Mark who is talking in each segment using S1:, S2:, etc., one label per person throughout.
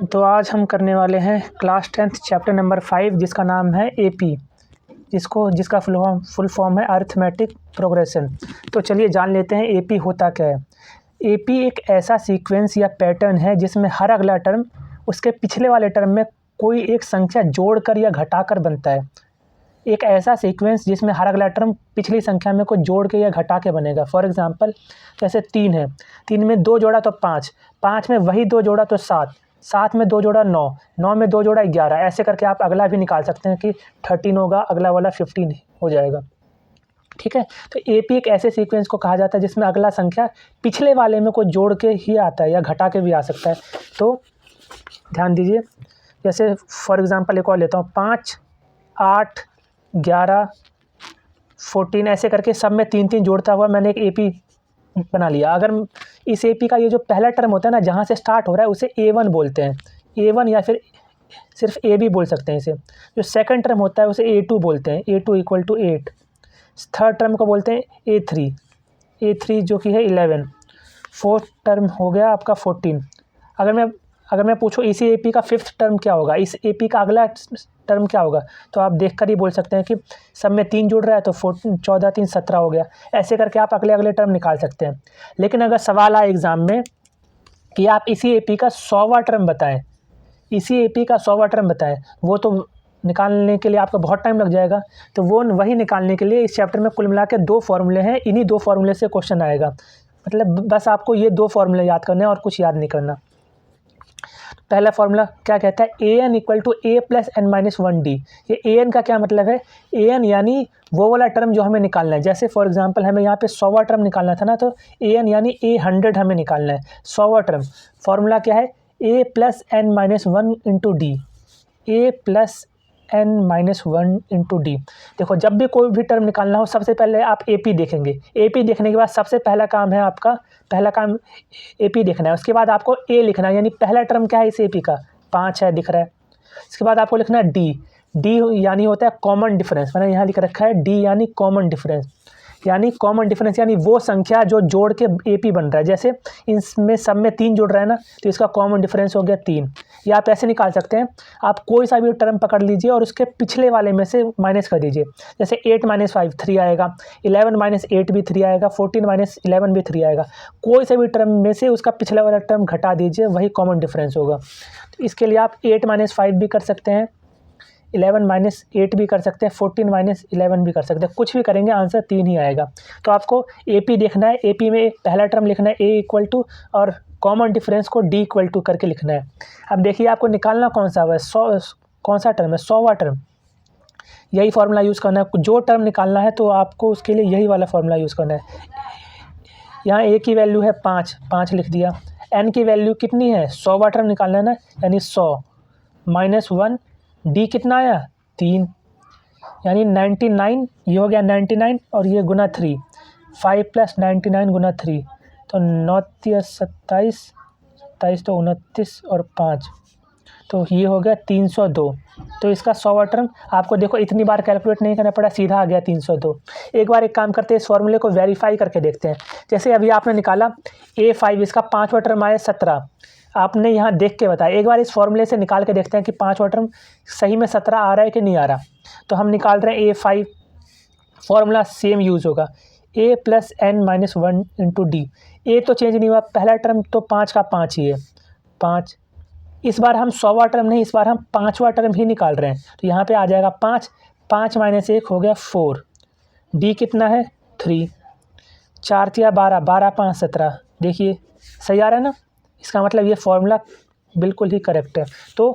S1: तो आज हम करने वाले हैं क्लास 10th चैप्टर नंबर 5 जिसका नाम है एपी, जिसका फुल फॉर्म है अरिथमेटिक प्रोग्रेशन। तो चलिए जान लेते हैं एपी होता क्या है। एपी एक ऐसा सीक्वेंस या पैटर्न है जिसमें हर अगला टर्म उसके पिछले वाले टर्म में कोई एक संख्या जोड़कर या घटाकर बनता है। एक ऐसा सीक्वेंस जिसमें हर अगला टर्म पिछली संख्या में कोई जोड़ के या घटा के बनेगा। फॉर एग्जांपल जैसे 3 है, 3 में 2 जोड़ा तो 5, 5 में वही 2 जोड़ा तो 7, 7 में 2 जोड़ा 9, 9 में 2 जोड़ा 11। ऐसे करके आप अगला भी निकाल सकते हैं कि 13 होगा, अगला वाला 15 हो जाएगा। ठीक है, तो एपी एक ऐसे सीक्वेंस को कहा जाता है जिसमें अगला संख्या पिछले वाले में कोई जोड़ के ही आता है या घटा के भी आ सकता है। तो ध्यान दीजिए, जैसे फॉर एग्जांपल एक और लेता हूँ, 5, 8, 11, 14 ऐसे करके सब में 3-3 जोड़ता हुआ मैंने एक एपी बना लिया। अगर इस एपी का ये जो पहला टर्म होता है ना, जहाँ से स्टार्ट हो रहा है उसे A1 बोलते हैं, A1 या फिर सिर्फ ए भी बोल सकते हैं इसे। जो सेकंड टर्म होता है उसे A2 बोलते हैं, A2 = 8। थर्ड टर्म को बोलते हैं A3, A3 जो कि है 11। फोर्थ टर्म हो गया आपका 14। अगर मैं पूछूँ इसी एपी का फिफ्थ टर्म क्या होगा, इस एपी का अगला टर्म क्या होगा, तो आप देखकर ही बोल सकते हैं कि सब में 3 जुड़ रहा है तो 14, 3, 17 हो गया। ऐसे करके आप अगले टर्म निकाल सकते हैं। लेकिन अगर सवाल आए एग्ज़ाम में कि आप इसी एपी का 100वां टर्म बताएं, इसी एपी का 100वां टर्म बताएं, वो तो निकालने के लिए आपका बहुत टाइम लग जाएगा। तो वही निकालने के लिए इस चैप्टर में कुल मिला के 2 फॉर्मूले हैं। इन्हीं 2 फॉर्मूले से क्वेश्चन आएगा। मतलब बस आपको ये 2 फॉर्मूले याद करने हैं और कुछ याद नहीं करना। पहला फॉर्मूला क्या कहता है, an = a + n-1d। ये an का क्या मतलब है, an यानी वो वाला टर्म जो हमें निकालना है। जैसे फॉर एग्जांपल हमें यहाँ पे 100वां टर्म निकालना था ना, तो an यानी a100 हमें निकालना है, 100वां टर्म। फॉर्मूला क्या है, a + n-1 × d, a + n-1 × d। देखो, जब भी कोई भी टर्म निकालना हो सबसे पहले आप एपी देखेंगे। एपी देखने के बाद सबसे पहला काम है आपका, पहला काम एपी देखना है। उसके बाद आपको ए लिखना है, यानी पहला टर्म क्या है इस एपी का, 5 है, दिख रहा है। इसके बाद आपको लिखना है डी, डी यानी होता है कॉमन डिफरेंस। मैंने यहाँ लिख रखा है डी यानी कॉमन डिफरेंस, यानी वो संख्या जो जोड़ के एपी बन रहा है। जैसे इसमें सब में 3 जुड़ रहा है ना, तो इसका कॉमन डिफरेंस हो गया 3। या आप ऐसे निकाल सकते हैं, आप कोई सा भी टर्म पकड़ लीजिए और उसके पिछले वाले में से माइनस कर दीजिए। जैसे 8 - 5 3 आएगा, 11 - 8 भी 3 आएगा, 14 - 11 भी 3 आएगा। कोई से भी टर्म में से उसका पिछला वाला टर्म घटा दीजिए, वही कॉमन डिफरेंस होगा। तो इसके लिए आप 8 - 5 भी कर सकते हैं, 11 - 8 भी कर सकते हैं, 14 - 11 भी कर सकते हैं। कुछ भी करेंगे आंसर 3 ही आएगा। तो आपको एपी देखना है, एपी में पहला टर्म लिखना है a = और कॉमन डिफरेंस को d = करके लिखना है। अब देखिए आपको निकालना कौन सा है, 100 कौन सा टर्म है, 100वां टर्म। यही फार्मूला यूज़ करना है। जो टर्म निकालना है तो आपको उसके लिए यही वाला फार्मूला यूज़ करना है। यहाँ a की वैल्यू है 5, 5 लिख दिया। n की वैल्यू कितनी है, 100वां टर्म निकालना है ना, यानी 100 - 1, डी कितना आया, 3, यानी 99। ये हो गया 99 और ये गुना 3, 5 + 99 गुना 3, तो 9 × 27, 27 तो 29 और 5, तो ये हो गया 302। तो इसका 100वां टर्म आपको देखो इतनी बार कैलकुलेट नहीं करना पड़ा, सीधा आ गया 302। एक बार एक काम करते हैं, इस फॉर्मूले को वेरीफाई करके देखते हैं। जैसे अभी आपने निकाला a5, इसका 5वां टर्म आया 17। आपने यहाँ देख के बताया, एक बार इस फॉर्मूले से निकाल के देखते हैं कि 5वां टर्म सही में 17 आ रहा है कि नहीं आ रहा। तो हम निकाल रहे हैं a5, फॉर्मूला सेम यूज़ होगा, a + n-1 × d। a तो चेंज नहीं हुआ, पहला टर्म तो 5 का 5 ही है, 5। इस बार हम 100वां टर्म नहीं, इस बार हम 5वां टर्म ही निकाल रहे हैं। तो यहाँ पे आ जाएगा 5, 5 - 1 हो गया 4, d कितना है 3, 4 × 12, 12 × 5 17। देखिए सही आ रहा है ना, इसका मतलब ये फॉर्मूला बिल्कुल ही करेक्ट है। तो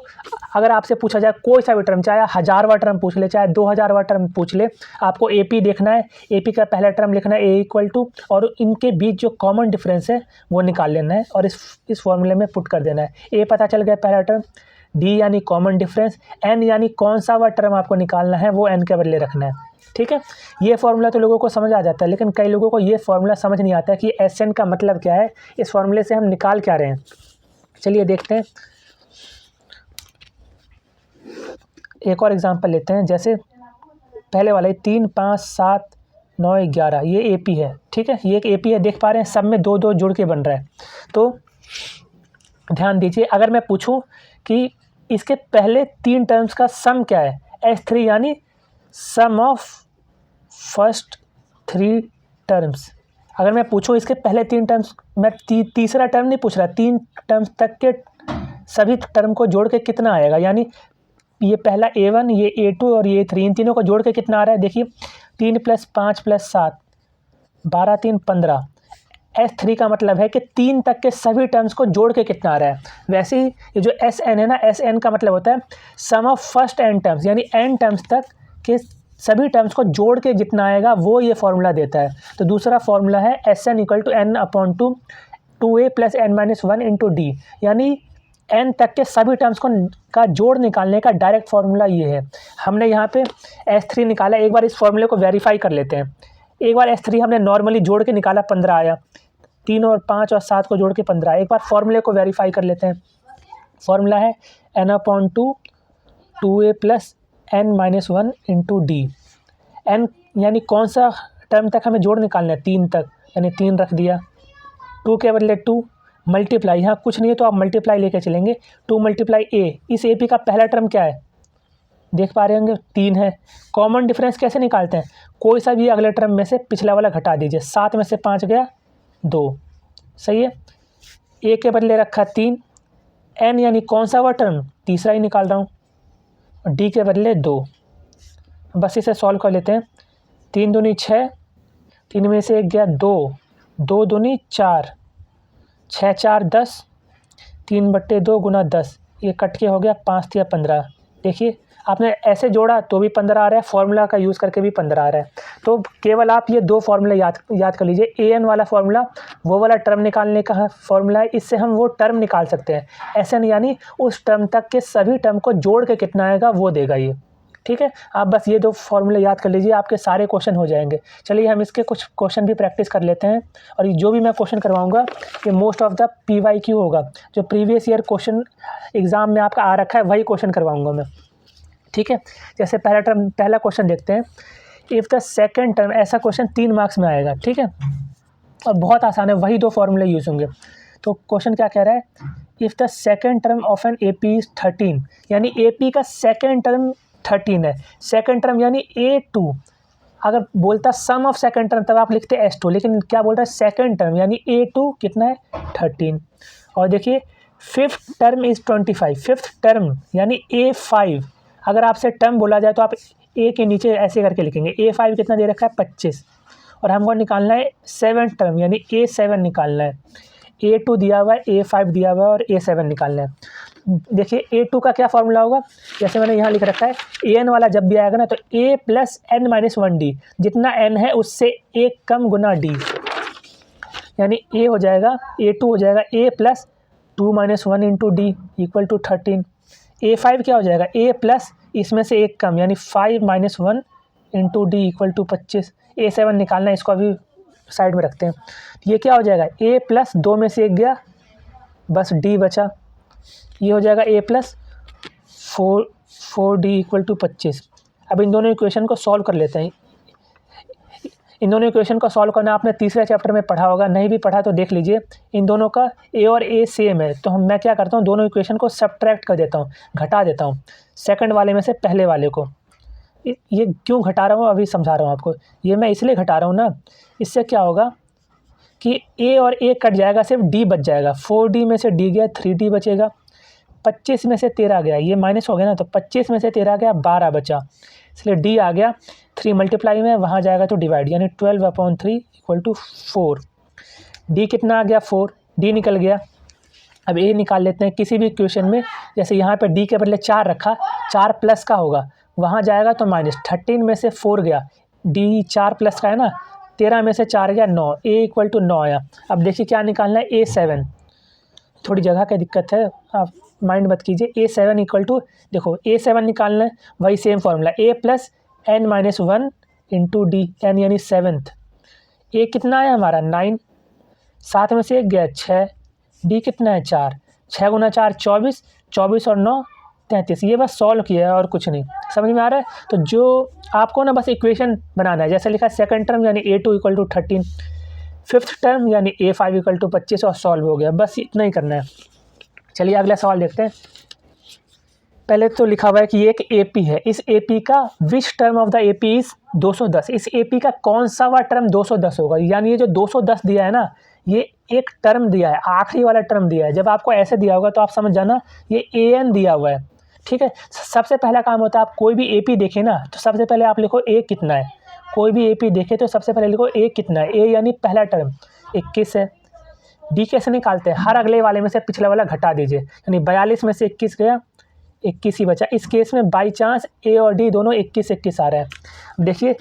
S1: अगर आपसे पूछा जाए कोई सा भी टर्म, चाहे 1000वां टर्म पूछ ले, चाहे 2000वां टर्म पूछ ले, आपको एपी देखना है। एपी का पहला टर्म लिखना है a = और इनके बीच जो कॉमन डिफरेंस है वो निकाल लेना है और इस फॉर्मूले में पुट कर देना है। a पता चल गया पहला टर्म, d यानी कॉमन डिफरेंस, n यानी कौन सा वाला टर्म आपको निकालना है वो n के बदले रखना है। ठीक है, ये फार्मूला तो लोगों को समझ आ जाता है, लेकिन कई लोगों को ये फार्मूला समझ नहीं आता है कि SN का मतलब क्या है, इस फार्मूले से हम निकाल क्या रहे हैं। चलिए देखते हैं, एक और एग्जांपल लेते हैं। जैसे पहले वाले 3, 5, 7, 9, 11, ये एपी है। ठीक है, ये एक एपी है, देख पा रहे हैं सब में 2 2 जुड़ के बन रहा है। तो ध्यान दीजिए, अगर मैं पूछूं कि इसके पहले 3 टर्म्स का सम क्या है, S3 यानी सम ऑफ फर्स्ट 3 टर्म्स। अगर मैं पूछूं इसके पहले 3 टर्म्स, मैं तीसरा टर्म नहीं पूछ रहा, 3 टर्म्स तक के सभी टर्म को जोड़ के कितना आएगा, यानी ये पहला A1, ये A2 और ये A3, इन तीनों को जोड़ के कितना आ रहा है, देखिए 3 + 5 + 7 12 3 15। S3 का मतलब है कि 3 तक के सभी टर्म्स को जोड़ के कितना आ रहा है। वैसे ही ये जो Sn है ना, Sn का मतलब होता है सम ऑफ फर्स्ट n टर्म्स, यानी n टर्म्स तक के सभी टर्म्स को जोड़ के जितना आएगा वो ये फॉर्मूला देता है। तो दूसरा फॉर्मूला है Sn = n/2 2a + n-1 × d, यानी n तक के सभी टर्म्स का जोड़ निकालने का डायरेक्ट फार्मूला ये है। हमने यहाँ पे S3 निकाला, एक बार इस फॉर्मूले को वेरीफाई कर लेते हैं। एक बार S3 हमने नॉर्मली जोड़ के निकाला, 15 आया, 3 और 5 और 7 को जोड़ के 15। एक बार फॉर्मूले को वेरीफाई कर लेते हैं। फॉर्मूला है n/2 2a + n-1 × d। n यानी कौन सा टर्म तक हमें जोड़ निकालना है, 3 तक, यानी 3 रख दिया। 2 के बदले 2 मल्टीप्लाई, यहाँ कुछ नहीं है तो आप मल्टीप्लाई लेके चलेंगे। 2 × a, इस AP का पहला टर्म क्या है, देख पा रहे होंगे 3 है। कॉमन डिफरेंस कैसे निकालते हैं, कोई सा भी अगले टर्म में से पिछला वाला घटा दीजिए। 7 में से 5 गया 2, सही है। a के बदले रखा 3, n यानी कौन सा हुआ टर्म, तीसरा ही निकाल रहा हूँ, और d के बदले 2। बस इसे सॉल्व कर लेते हैं। 3 दूनी 6, 3 में से 1 गया 2, 2 दूनी 4, 6 4 10, 3/2 × 10, ये कट के हो गया 5 × 15। देखिए आपने ऐसे जोड़ा तो भी 15 आ रहा है, फॉर्मूला का यूज़ करके भी 15 आ रहा है। तो केवल आप ये 2 फॉर्मूले याद कर लीजिए। an वाला फॉर्मूला वो वाला टर्म निकालने का फॉर्मूला है, इससे हम वो टर्म निकाल सकते हैं। Sn यानी उस टर्म तक के सभी टर्म को जोड़ के कितना आएगा वो देगा ये, ठीक है। आप बस ये 2 फॉर्मूले याद कर लीजिए, आपके सारे क्वेश्चन हो जाएंगे। चलिए हम इसके कुछ क्वेश्चन भी प्रैक्टिस कर लेते हैं, और जो भी मैं क्वेश्चन करवाऊंगा ये मोस्ट ऑफ द PYQ होगा, जो प्रीवियस ईयर क्वेश्चन एग्जाम में आपका आ रखा है वही क्वेश्चन करवाऊंगा मैं, ठीक है। जैसे पहला क्वेश्चन देखते हैं, इफ़ द सेकेंड टर्म, ऐसा क्वेश्चन 3 मार्क्स में आएगा, ठीक है, और बहुत आसान है, वही 2 फॉर्मूले यूज़ होंगे। तो क्वेश्चन क्या कह रहा है, if the second term of an AP is 13, यानी AP का सेकेंड टर्म 13 है। सेकेंड टर्म यानी A2, अगर बोलता सम ऑफ सेकेंड टर्म तब आप लिखते S2, लेकिन क्या बोल रहा है सेकेंड टर्म यानी A2 कितना है 13। और देखिए fifth term is 25, fifth term यानी A5, अगर आपसे टर्म बोला जाए तो आप A के नीचे ऐसे करके लिखेंगे। A5 कितना दे रखा है 25, और हमको निकालना है सेवन्थ टर्म यानी A7 निकालना है। A2 दिया हुआ है, A5 दिया हुआ है और A7 निकालना है। देखिए A2 का क्या फॉर्मूला होगा, जैसे मैंने यहाँ लिख रखा है, An वाला जब भी आएगा ना तो A + n-1d, जितना n है उससे 1 कम गुना d, यानी A हो जाएगा, A2 हो जाएगा A + 2-1 × d = 13। A5 क्या हो जाएगा, A + इसमें से 1 कम यानी 5 - 1 × d = 25। A7 निकालना है, इसको अभी साइड में रखते हैं। ये क्या हो जाएगा, A + 2 में से 1 गया, बस d बचा, ये हो जाएगा A + 4d = 25। अब इन दोनों इक्वेशन को सॉल्व कर लेते हैं। इन दोनों इक्वेशन को सॉल्व करना आपने तीसरे चैप्टर में पढ़ा होगा, नहीं भी पढ़ा तो देख लीजिए। इन दोनों का A और A सेम है, तो मैं क्या करता हूँ, दोनों इक्वेशन को सब्ट्रैक्ट कर देता हूँ, घटा देता हूँ सेकंड वाले में से पहले वाले को। ये क्यों घटा रहा हूँ अभी समझा रहा हूँ आपको। ये मैं इसलिए घटा रहा हूँ ना, इससे क्या होगा कि A और A कट जाएगा, सिर्फ D बच जाएगा। 4d में से D गया, 3d बचेगा। 25 में से 13 गया, ये माइनस हो गया ना, तो 25 में से 13 गया, 12 बचा, इसलिए D आ गया। 3 मल्टीप्लाई में वहाँ जाएगा तो डिवाइड, यानी 12/3 = 4। D कितना आ गया 4, D निकल गया। अब A निकाल लेते हैं किसी भी इक्वेशन में, जैसे यहाँ पे D के बदले 4 रखा, 4 प्लस का होगा, वहाँ जाएगा तो माइनस। 13 में से 4 गया, D 4 प्लस का है ना, 13 में से 4 गया 9, A = 9 आया। अब देखिए क्या निकालना है, A7, थोड़ी जगह की दिक्कत है, आप माइंड मत कीजिए। A7 = देखो A7 निकालना है, वही same formula, A + n-1 × d, n यानी सेवन्थ। A कितना है हमारा 9, 7 में से 1 गया 6, D कितना है 4, 6 × 4 24, 24 और 9 33। ये बस सॉल्व किया है और कुछ नहीं, समझ में आ रहा है। तो जो आपको ना बस इक्वेशन बनाना है, जैसे लिखा है सेकंड टर्म यानी A2 = 13, फिफ्थ टर्म यानी A5 = 25 और सॉल्व हो गया, बस इतना ही करना है। चलिए अगला सवाल देखते हैं। पहले तो लिखा हुआ है कि ये एक एपी है, इस एपी का which term of the AP is 210। इस एपी का कौन सा वाला टर्म 210 होगा, यानी ये जो 210 दिया है ना, ये एक टर्म दिया है, आखिरी वाला टर्म दिया है। जब आपको ऐसे दिया होगा तो आप समझ जाना ये an दिया हुआ है, ठीक है। सबसे पहला काम होता है, आप कोई भी एपी देखें ना तो सबसे पहले आप लिखो ए कितना है। कोई भी एपी देखे तो सबसे पहले लिखो ए कितना है। ए यानी पहला टर्म 21 है। डी कैसे निकालते हैं, हर अगले वाले में से पिछले वाला घटा दीजिए, यानी 42 में से 21 गया, 21 ही बचा। इस केस में बाई चांस ए और डी दोनों 21 आ रहे हैं। देखिए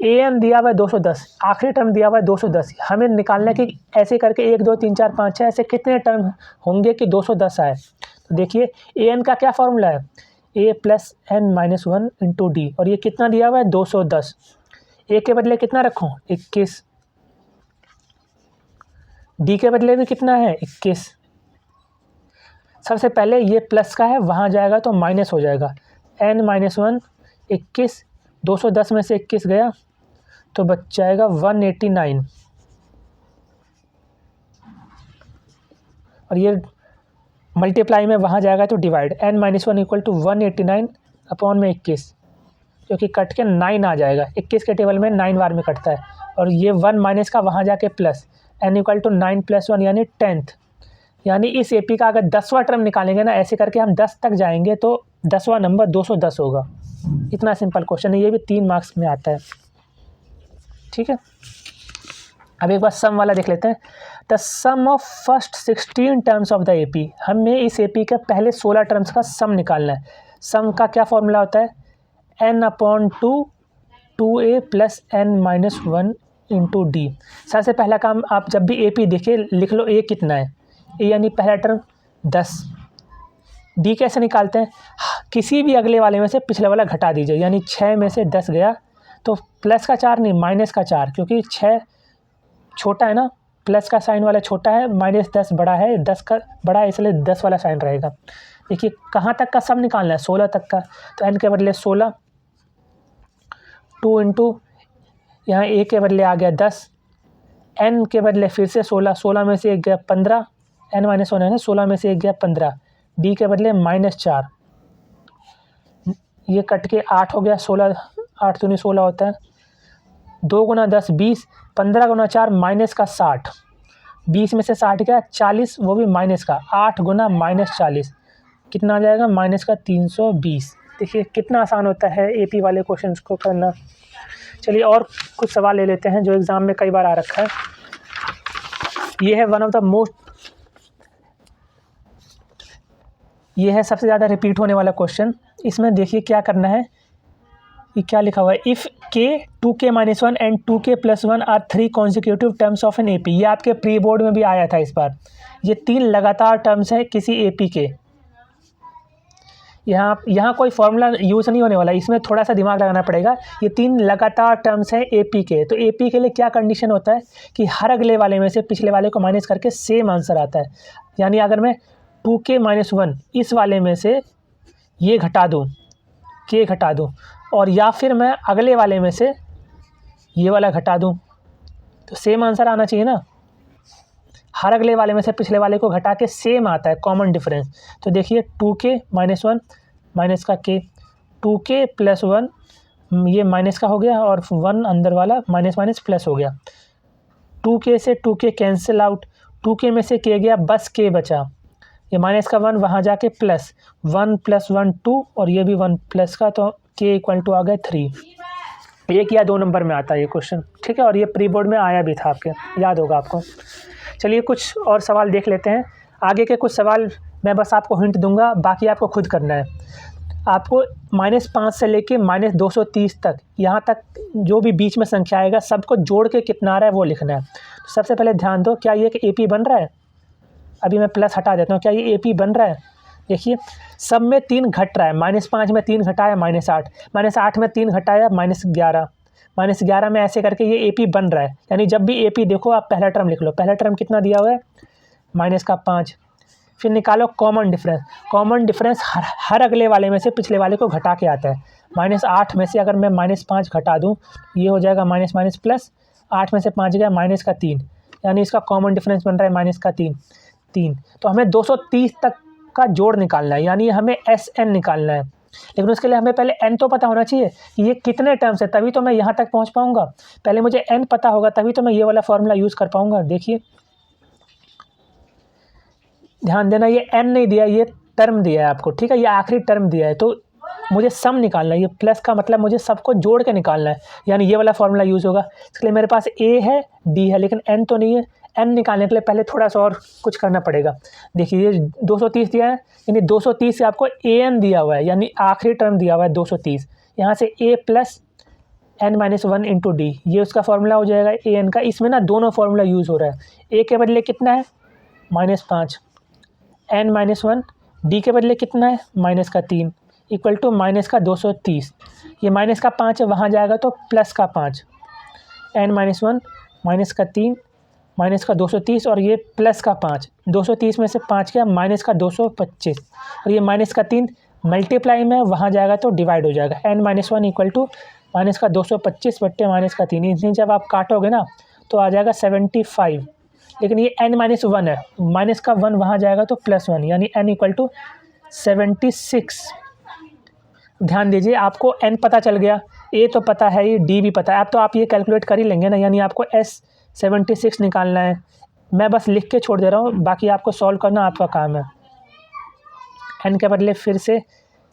S1: ए एन दिया हुआ है 210, आखिरी टर्म दिया हुआ है 210। हमें निकालना है कि ऐसे करके 1 2 3 4 5 6 ऐसे कितने टर्म होंगे कि 210 आए। तो देखिए ए एन का क्या फॉर्मूला है, a plus n minus 1 into d, और ये कितना दिया हुआ है 210। ए के बदले कितना रखूँ 21, डी के बदले भी कितना है 21। सबसे पहले ये प्लस का है, वहाँ जाएगा तो माइनस हो जाएगा, n माइनस 1 21, 210 में से 21 गया तो बच जाएगा 189, और ये मल्टीप्लाई में वहाँ जाएगा तो डिवाइड, n माइनस 1 इक्वल टू 189 अपॉन में 21, क्योंकि कट के 9 आ जाएगा, 21 के टेबल में 9 बार में कटता है, और ये 1 माइनस का वहाँ जाके प्लस, n इक्वल टू 9 + 1 यानी 10th। यानी इस एपी का अगर 10वां टर्म निकालेंगे ना, ऐसे करके हम 10 तक जाएंगे तो 10वां नंबर 210 होगा। इतना सिंपल क्वेश्चन है, ये भी 3 मार्क्स में आता है, ठीक है। अब एक बार सम वाला देख लेते हैं। The sum of first 16 terms of the AP, हमें इस एपी के पहले 16 टर्म्स का सम निकालना है। सम का क्या फॉर्मूला होता है, n/2 2a + n-1 into D. सबसे पहला काम, आप जब भी एपी देखे लिख लो ए कितना है, ए यानी पहला टर्म 10। डी कैसे निकालते हैं, किसी भी अगले वाले में से पिछले वाला घटा दीजिए, यानी 6 में से 10 गया तो प्लस का 4 नहीं माइनस का 4, क्योंकि 6 छोटा है ना, प्लस का साइन वाला छोटा है, -10 बड़ा है, 10 का बड़ा है, इसलिए 10 वाला साइन रहेगा। देखिए कहाँ तक का सम निकालना है, 16 तक का, तो n के बदले 16, 2 इंटू यहाँ a के बदले आ गया 10, n के बदले फिर से 16, 16 में से 1 गया 15, n माइनस 1 है ना, 16 में से 1 गया 15, डी के बदले -4, ये कट के 8 हो गया, 16 8 दूनी 16 होता है, 2 गुना 10 20, 15 गुना 4 माइनस का 60, 20 में से 60 गया 40, वो भी माइनस का, 8 गुना -40 कितना आ जाएगा माइनस का 320। देखिए कितना आसान होता है एपी वाले क्वेश्चंस को करना। चलिए और कुछ सवाल ले लेते हैं जो एग्ज़ाम में कई बार आ रखा है। ये है वन ऑफ द मोस्ट, ये है सबसे ज़्यादा रिपीट होने वाला क्वेश्चन। इसमें देखिए क्या करना है, ये क्या लिखा हुआ है, if k 2k-1 and 2k+1 are 3 consecutive terms of an AP. ये आपके प्री बोर्ड में भी आया था इस बार। ये 3 लगातार टर्म्स हैं किसी एपी के। यहाँ कोई फॉर्मूला यूज़ नहीं होने वाला, इसमें थोड़ा सा दिमाग लगाना पड़ेगा। ये 3 लगातार टर्म्स हैं एपी के, तो एपी के लिए क्या कंडीशन होता है कि हर अगले वाले में से पिछले वाले को माइनस करके सेम आंसर आता है। यानी अगर मैं 2k-1 इस वाले में से ये घटा दूँ, k घटा दूँ, और या फिर मैं अगले वाले में से ये वाला घटा दूँ, तो सेम आंसर आना चाहिए ना। हर अगले वाले में से पिछले वाले को घटा के सेम आता है, कॉमन डिफरेंस। तो देखिए 2k-1 माइनस का k, 2k+1 ये माइनस का हो गया, और 1 अंदर वाला माइनस माइनस प्लस हो गया। 2k से 2k कैंसिल आउट, 2k में से k गया, बस k बचा, ये माइनस का 1 वहाँ जाके प्लस, 1 + 1 2, और ये भी 1 प्लस का, तो k इक्वल टू आ गया 3। 1 या 2 नंबर में आता है ये क्वेश्चन, ठीक है, और ये प्री बोर्ड में आया भी था, आपके याद होगा आपको। चलिए कुछ और सवाल देख लेते हैं। आगे के कुछ सवाल मैं बस आपको हिंट दूंगा, बाकी आपको खुद करना है। आपको -5 से लेके -230 तक, यहाँ तक जो भी बीच में संख्या आएगा सबको जोड़ के कितना आ रहा है वो लिखना है। तो सबसे पहले ध्यान दो, क्या ये एक एपी बन रहा है? अभी मैं प्लस हटा देता हूँ, क्या ये एपी बन रहा है? देखिए सब में 3 घट रहा है, -5 में 3 घटाया -8, -8 में 3 घटाया -11, -11 में ऐसे करके ये एपी बन रहा है। यानी जब भी एपी देखो आप पहला टर्म लिख लो। पहला टर्म कितना दिया हुआ है -5। फिर निकालो कॉमन डिफरेंस। कॉमन डिफरेंस हर अगले वाले में से पिछले वाले को घटा के आता है। -8 में से अगर मैं -5 घटा दूँ, ये हो जाएगा माइनस माइनस प्लस, 8 में से 5 गया -3, यानी इसका कॉमन डिफरेंस बन रहा है -3। तो हमें 230 तक का जोड़ निकालना है, यानी हमें SN निकालना है। लेकिन उसके लिए हमें पहले n तो पता होना चाहिए कि ये कितने टर्म्स है, तभी तो मैं यहाँ तक पहुँच पाऊँगा। पहले मुझे n पता होगा तभी तो मैं ये वाला फॉर्मूला यूज़ कर पाऊँगा। देखिए ध्यान देना, ये n नहीं दिया, ये टर्म दिया है आपको, ठीक है, ये आखिरी टर्म दिया है। तो मुझे सम निकालना है, ये प्लस का मतलब मुझे सबको जोड़ के निकालना है, यानी ये वाला फॉर्मूला यूज़ होगा। इसके लिए मेरे पास a है, d है, लेकिन n तो नहीं है। n निकालने के लिए पहले थोड़ा सा और कुछ करना पड़ेगा। देखिए ये 230 दिया है, यानी 230 से आपको an दिया हुआ है, यानी आखिरी टर्म दिया हुआ है 230। यहाँ से a plus n-1 into D, ये उसका फॉर्मूला हो जाएगा an का। इसमें ना दोनों फार्मूला यूज़ हो रहा है। a के बदले कितना है -5, n-1, d के बदले कितना है -3, इक्वल टू -230। ये माइनस का 5 है, वहाँ जाएगा तो प्लस का 5, n-1 -3 -230 और ये प्लस का 5, 230 में से 5 क्या -225 और ये -3 मल्टीप्लाई में वहाँ जाएगा तो डिवाइड हो जाएगा। n-1 इक्वल टू -225 बट्टे -3, इतनी जब आप काटोगे ना तो आ जाएगा 75। लेकिन ये n-1 है, माइनस का 1 वहाँ जाएगा तो +1, यानी n इक्वल टू 76। ध्यान दीजिए, आपको n पता चल गया, a तो पता है, ये d भी पता है। अब तो आप ये कैलकुलेट कर ही लेंगे ना, यानी आपको S76 निकालना है। मैं बस लिख के छोड़ दे रहा हूँ, बाकी आपको सॉल्व करना आपका काम है। n के बदले फिर से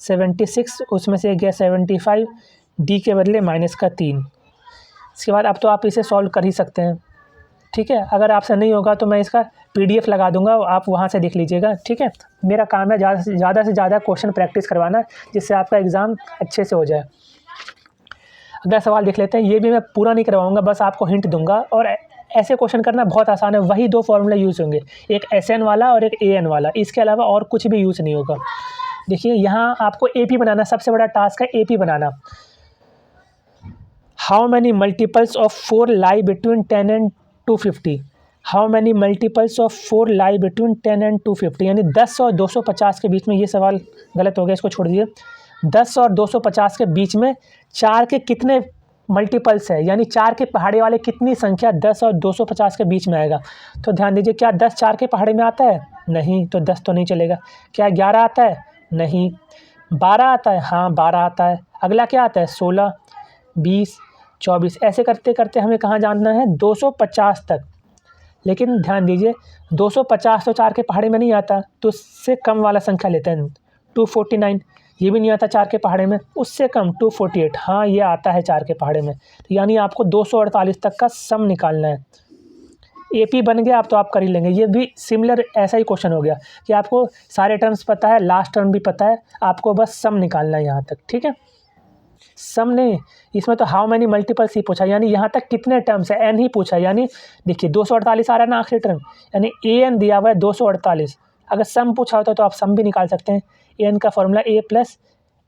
S1: 76, उसमें से गया 75, d के बदले -3। इसके बाद अब तो आप इसे सॉल्व कर ही सकते हैं, ठीक है। अगर आपसे नहीं होगा तो मैं इसका PDF लगा दूंगा, आप वहाँ से देख लीजिएगा, ठीक है। मेरा काम है ज़्यादा से ज़्यादा क्वेश्चन प्रैक्टिस करवाना, जिससे आपका एग्ज़ाम अच्छे से हो जाए। अगला सवाल देख लेते हैं। ये भी मैं पूरा नहीं करवाऊंगा, बस आपको हिंट दूंगा। और ऐसे क्वेश्चन करना बहुत आसान है, वही 2 फार्मूले यूज़ होंगे, एक SN वाला और एक AN वाला, इसके अलावा और कुछ भी यूज़ नहीं होगा। देखिए यहाँ आपको AP बनाना, सबसे बड़ा टास्क है AP banana. How many multiples of 4 lie between 10 and 250? How many multiples of 4 lie between 10 and 250, यानी 10 और 250 के बीच में। ये सवाल गलत हो गया, इसको छोड़ दिए। 10 और 250 के बीच में 4 के कितने मल्टीपल्स है, यानी 4 के पहाड़े वाले कितनी संख्या 10 और 250 के बीच में आएगा। तो ध्यान दीजिए, क्या 10 4 के पहाड़े में आता है? नहीं, तो 10 तो नहीं चलेगा। क्या 11 आता है? नहीं। 12 आता है? हाँ 12 आता है। अगला क्या आता है? 16, 20, 24। ऐसे करते करते हमें कहाँ जानना है? 250 तक। लेकिन ध्यान दीजिए, 250 तो 4 के पहाड़े में नहीं आता, तो उससे कम वाला संख्या लेते हैं। 249, ये भी नहीं आता 4 के पहाड़े में, उससे कम 248, हाँ ये आता है 4 के पहाड़े में। तो यानी आपको 248 तक का सम निकालना है। AP बन गया, आप तो आप कर ही लेंगे। ये भी सिमिलर ऐसा ही क्वेश्चन हो गया कि आपको सारे टर्म्स पता है, लास्ट टर्म भी पता है, आपको बस सम निकालना है यहाँ तक, ठीक है। सम नहीं, इसमें तो हाउ मैनी मल्टीपल्स ही पूछा, यानी यहाँ तक कितने टर्म्स है, n ही पूछा। यानी देखिए 248 आ रहा है ना आखिरी टर्म, यानी an दिया हुआ है 248। अगर सम पूछा होता तो आप सम भी निकाल सकते हैं। an का formula a plus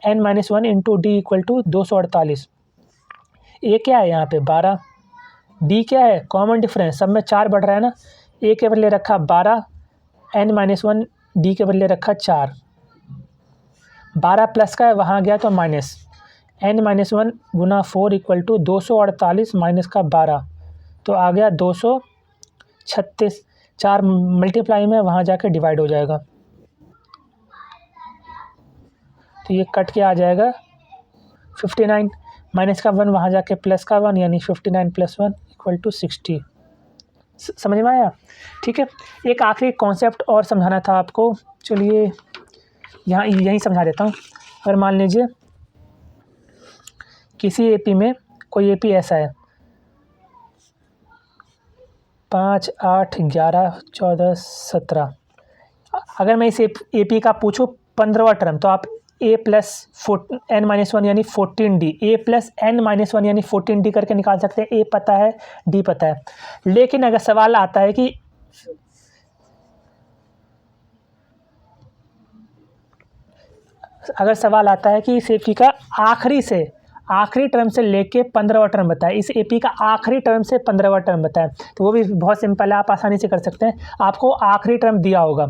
S1: n-1 into d equal to 248। a क्या है यहाँ पे? 12। d क्या है? कॉमन डिफरेंस, सब में 4 बढ़ रहा है ना। a के बदले रखा 12, n-1, d के बदले रखा 4। 12 प्लस का है, वहाँ गया तो माइनस। n-1 गुना 4 इक्वल टू 248 माइनस का 12, तो आ गया 236। 4 मल्टीप्लाई में वहाँ जाके डिवाइड हो जाएगा, तो ये कट के आ जाएगा 59। माइनस का 1 वहाँ जाके प्लस का 1, यानी 59 + 1 इक्वल टू 60। समझ में आया? ठीक है। एक आखिरी कॉन्सेप्ट और समझाना था आपको, चलिए यहाँ यहीं समझा देता हूँ। अगर मान लीजिए किसी AP में कोई AP ऐसा है 5, 8, 11, 14, 17। अगर मैं इस AP का पूछूँ 15वां टर्म, तो आप a प्लस n-1 यानी 14d, a प्लस n-1 यानी 14d करके निकाल सकते हैं। a पता है, d पता है। लेकिन अगर सवाल आता है कि इस AP का आखिरी टर्म से लेके 15वां टर्म बताए, इस AP का आखिरी टर्म से 15वां टर्म बताए, तो वो भी बहुत सिंपल है, आप आसानी से कर सकते हैं। आपको आखिरी टर्म दिया होगा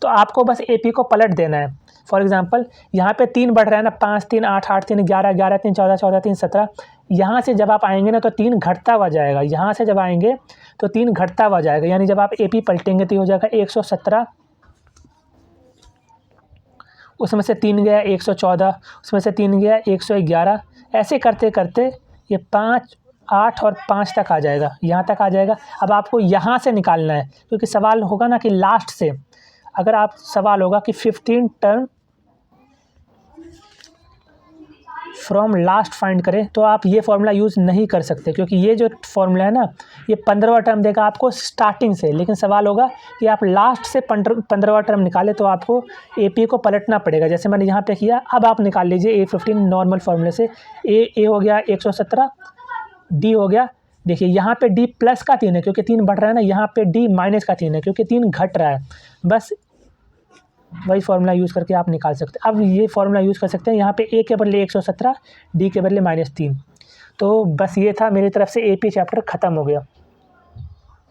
S1: तो आपको बस AP को पलट देना है। फॉर एग्जांपल यहाँ पे 3 बढ़ रहा है ना, 5, 3, 8, 8, 3, 11, 11, 3, 14, 14, 3, 17। यहाँ से जब आप आएंगे ना तो 3 घटता हुआ जाएगा, यहाँ से जब आएंगे तो 3 घटता हुआ जाएगा, यानी जब आप AP पलटेंगे तो हो जाएगा 117 उसमें से 3 गया 114, उसमें से 3 गया 111, ऐसे करते करते ये 5, 8 और 5 तक आ जाएगा, यहाँ तक आ जाएगा। अब आपको यहाँ से निकालना है, क्योंकि सवाल होगा ना कि लास्ट से, अगर आप सवाल होगा कि 15 टर्म फ्रॉम लास्ट फाइंड करें, तो आप ये फार्मूला यूज़ नहीं कर सकते, क्योंकि ये जो फार्मूला है ना, ये 15वां टर्म देगा आपको स्टार्टिंग से। लेकिन सवाल होगा कि आप लास्ट से 15वां टर्म निकालें, तो आपको AP को पलटना पड़ेगा, जैसे मैंने यहाँ पे किया। अब आप निकाल लीजिए A15 नॉर्मल फार्मूले से। A हो गया 117, D हो गया, देखिए यहाँ पे D प्लस का 3 है क्योंकि 3 बढ़ रहा है ना, यहाँ पे D माइनस का 3 है क्योंकि 3 घट रहा है। बस वही फार्मूला यूज़ करके आप निकाल सकते हैं। अब ये फार्मूला यूज़ कर सकते हैं, यहाँ पे A के बदले 117, D के बदले -3। तो बस ये था मेरी तरफ से AP चैप्टर ख़त्म हो गया।